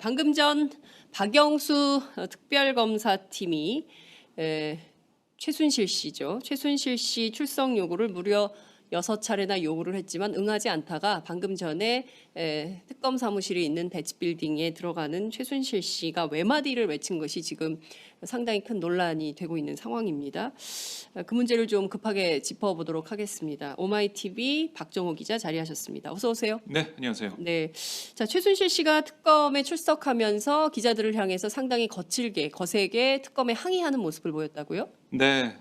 방금 전 박영수 특별검사팀이 최순실 씨죠. 최순실 씨 출석 요구를 무려 6차례나 요구를 했지만 응하지 않다가 방금 전에 특검 사무실이 있는 대치빌딩에 들어가는 최순실 씨가 외마디를 외친 것이 지금 상당히 큰 논란이 되고 있는 상황입니다. 그 문제를 좀 급하게 짚어보도록 하겠습니다. 오마이TV 박정호 기자 자리하셨습니다. 어서 오세요. 네, 안녕하세요. 네, 자 최순실 씨가 특검에 출석하면서 기자들을 향해서 상당히 거세게 특검에 항의하는 모습을 보였다고요? 네,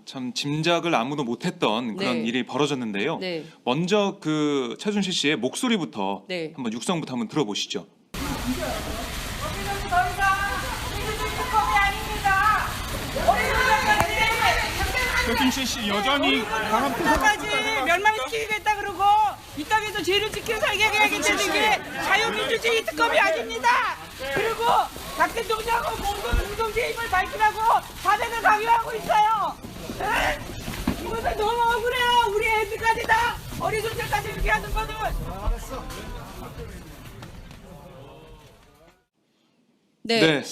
참 짐작을 아무도 못했던 그런 네. 일이 벌어졌는데요. 네. 먼저 그 최순실 씨의 목소리부터 네. 한번 육성부터 한번 들어보시죠. 우리는 더 이상 민주주의 특검이 아닙니다. 최순실 씨 여전히 강한 우리까지 멸망시키겠다 그러고 이 땅에서 죄를 지켜 살게 해야겠다는 게 자유민주주의 특검이 아닙니다. 그리고 박 대통령하고 공동체 힘을 밝히라고 자백을 강요하고 있어요. 이것은 너무 억울해요. 우리 애들까지 다 어린 손자까지 이렇게 하는 거는. 네. 네.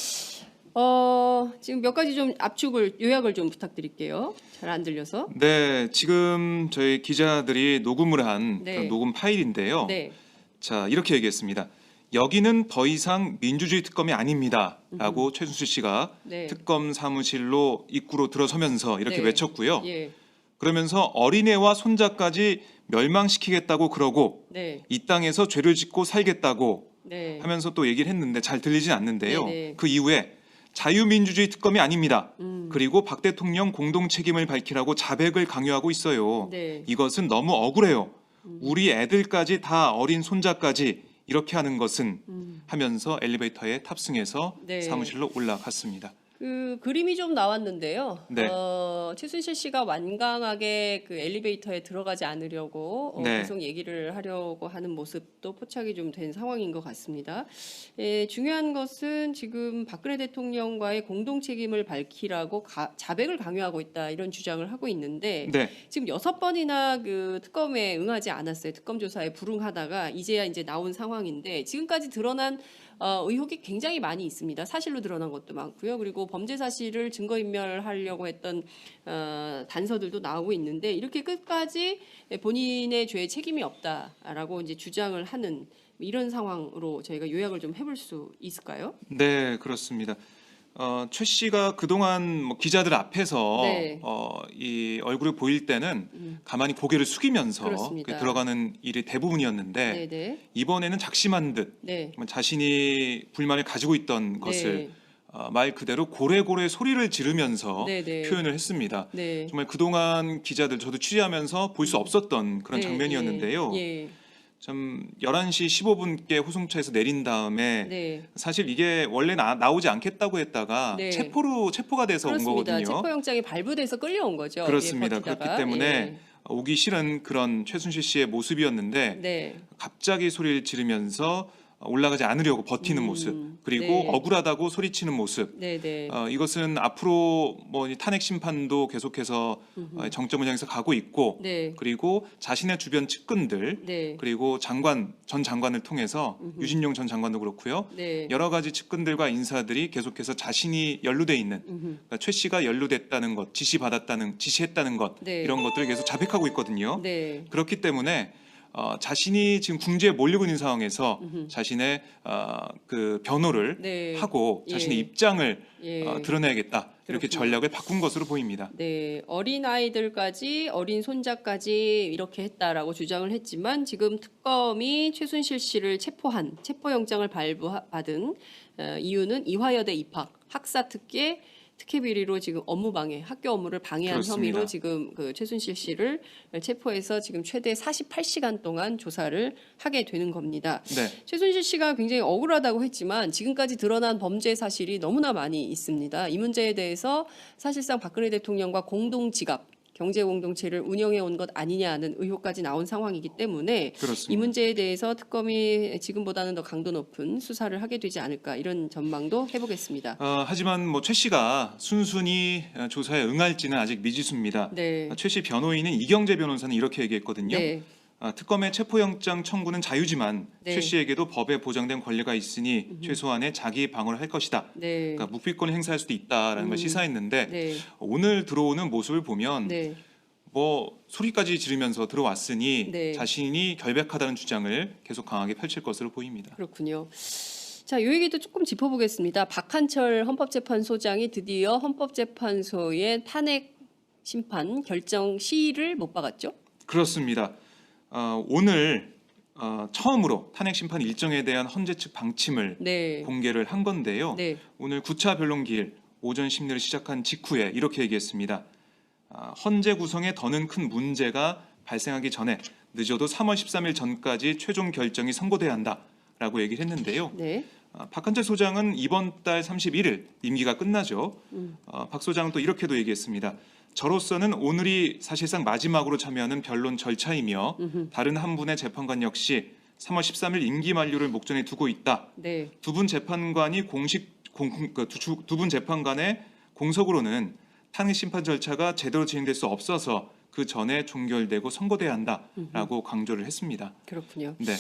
지금 몇 가지 좀 요약을 좀 부탁드릴게요. 잘 안 들려서. 네, 지금 저희 기자들이 녹음을 한 네. 그런 녹음 파일인데요. 네. 자, 이렇게 얘기했습니다. 여기는 더 이상 민주주의 특검이 아닙니다라고 최순실 씨가 네. 특검 사무실로 입구로 들어서면서 이렇게 네. 외쳤고요. 예. 그러면서 어린애와 손자까지 멸망시키겠다고 그러고 네. 이 땅에서 죄를 짓고 살겠다고 네. 하면서 또 얘기를 했는데 잘 들리진 않는데요. 네네. 그 이후에 자유민주주의 특검이 아닙니다. 음. 그리고 박 대통령 공동 책임을 밝히라고 자백을 강요하고 있어요. 네. 이것은 너무 억울해요. 우리 애들까지 다 어린 손자까지 이렇게 하는 것은 하면서 엘리베이터에 탑승해서 네. 사무실로 올라갔습니다. 그 그림이 좀 나왔는데요. 네. 최순실 씨가 완강하게 그 엘리베이터에 들어가지 않으려고 네. 계속 얘기를 하려고 하는 모습도 포착이 좀 된 상황인 것 같습니다. 중요한 것은 지금 박근혜 대통령과의 공동 책임을 밝히라고 자백을 강요하고 있다 이런 주장을 하고 있는데 네. 지금 6번이나 그 특검에 응하지 않았어요. 특검 조사에 불응하다가 이제야 이제 나온 상황인데 지금까지 드러난 의혹이 굉장히 많이 있습니다. 사실로 드러난 것도 많고요. 그리고 범죄 사실을 증거인멸하려고 했던 단서들도 나오고 있는데 이렇게 끝까지 본인의 죄에 책임이 없다라고 이제 주장을 하는 이런 상황으로 저희가 요약을 좀 해볼 수 있을까요? 네, 그렇습니다. 최 씨가 그동안 뭐 기자들 앞에서 네. 이 얼굴을 보일 때는 가만히 고개를 숙이면서 그렇습니다. 들어가는 일이 대부분이었는데 네네. 이번에는 작심한 듯 네. 자신이 불만을 가지고 있던 것을 말 그대로 고래고래 소리를 지르면서 네네. 표현을 했습니다. 네. 정말 그동안 기자들 저도 취재하면서 볼 수 없었던 그런 네, 장면이었는데요. 예. 참 11시 15분께 호송차에서 내린 다음에 네. 사실 이게 원래 나오지 않겠다고 했다가 네. 체포가 돼서 온 그렇습니다. 거거든요. 체포영장이 발부돼서 끌려온 거죠. 그렇습니다. 예, 그렇기 버티다가. 때문에 예. 오기 싫은 그런 최순실 씨의 모습이었는데 네. 갑자기 소리를 지르면서 올라가지 않으려고 버티는 모습, 그리고 네. 억울하다고 소리치는 모습. 네네. 이것은 앞으로 뭐 탄핵 심판도 계속해서 정점을 향해서 가고 있고, 네. 그리고 자신의 주변 측근들, 네. 그리고 전 장관을 통해서 유진용 전 장관도 그렇고요. 네. 여러 가지 측근들과 인사들이 계속해서 자신이 연루돼 있는, 그러니까 최 씨가 연루됐다는 것, 지시했다는 것, 네. 이런 것들을 계속 자백하고 있거든요. 네. 그렇기 때문에 자신이 지금 궁지에 몰리고 있는 상황에서 자신의 그 변호를 네. 하고 자신의 예. 입장을 예. 드러내야겠다, 이렇게 그렇군요. 전략을 바꾼 것으로 보입니다. 네, 어린 아이들까지 어린 손자까지 이렇게 했다라고 주장을 했지만 지금 특검이 최순실 씨를 체포영장을 발부받은 이유는 이화여대 입학 학사 특혜 비리로 지금 업무방해, 학교 업무를 방해한 그렇습니다. 혐의로 지금 그 최순실 씨를 체포해서 지금 최대 48시간 동안 조사를 하게 되는 겁니다. 네. 최순실 씨가 굉장히 억울하다고 했지만 지금까지 드러난 범죄 사실이 너무나 많이 있습니다. 이 문제에 대해서 사실상 박근혜 대통령과 공동 지갑, 경제 공동체를 운영해 온 것 아니냐는 의혹까지 나온 상황이기 때문에 그렇습니다. 이 문제에 대해서 특검이 지금보다는 더 강도 높은 수사를 하게 되지 않을까 이런 전망도 해보겠습니다. 하지만 뭐 최 씨가 순순히 조사에 응할지는 아직 미지수입니다. 네. 최 씨 변호인인 이경재 변호사는 이렇게 얘기했거든요. 네. 특검의 체포영장 청구는 자유지만 네. 최 씨에게도 법에 보장된 권리가 있으니 최소한의 자기 방어를 할 것이다. 네. 그러니까 묵비권을 행사할 수도 있다라는 걸 시사했는데 네. 오늘 들어오는 모습을 보면 네. 뭐 소리까지 지르면서 들어왔으니 네. 자신이 결백하다는 주장을 계속 강하게 펼칠 것으로 보입니다. 그렇군요. 자, 이 얘기도 조금 짚어보겠습니다. 박한철 헌법재판소장이 드디어 헌법재판소의 탄핵 심판 결정 시일을 못 박았죠? 그렇습니다. 오늘 처음으로 탄핵 심판 일정에 대한 헌재 측 방침을 네. 공개를 한 건데요. 네. 오늘 9차 변론기일 오전 심리를 시작한 직후에 이렇게 얘기했습니다. 헌재 구성에 더는 큰 문제가 발생하기 전에 늦어도 3월 13일 전까지 최종 결정이 선고돼야 한다라고 얘기를 했는데요. 네. 박한철 소장은 이번 달 31일 임기가 끝나죠. 박 소장은 또 이렇게도 얘기했습니다. 저로서는 오늘이 사실상 마지막으로 참여하는 변론 절차이며 다른 한 분의 재판관 역시 3월 13일 임기 만료를 목전에 두고 있다. 네. 두 분 재판관이 두 분 재판관의 공석으로는 탄핵 심판 절차가 제대로 진행될 수 없어서 그 전에 종결되고 선고돼야 한다라고 강조를 했습니다. 그렇군요. 네.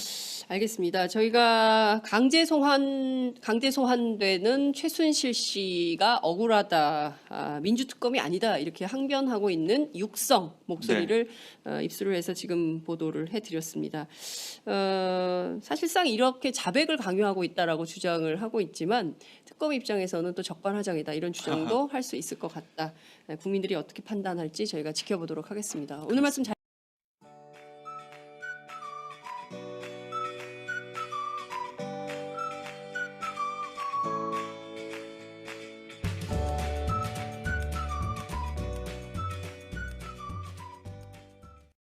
알겠습니다. 저희가 강제 소환되는 최순실 씨가 억울하다, 민주특검이 아니다 이렇게 항변하고 있는 육성 목소리를 입수를 해서 지금 보도를 해드렸습니다. 사실상 이렇게 자백을 강요하고 있다라고 주장을 하고 있지만 특검 입장에서는 또 적반하장이다 이런 주장도 할 수 있을 것 같다. 국민들이 어떻게 판단할지 저희가 지켜보도록 하겠습니다. 오늘 말씀 잘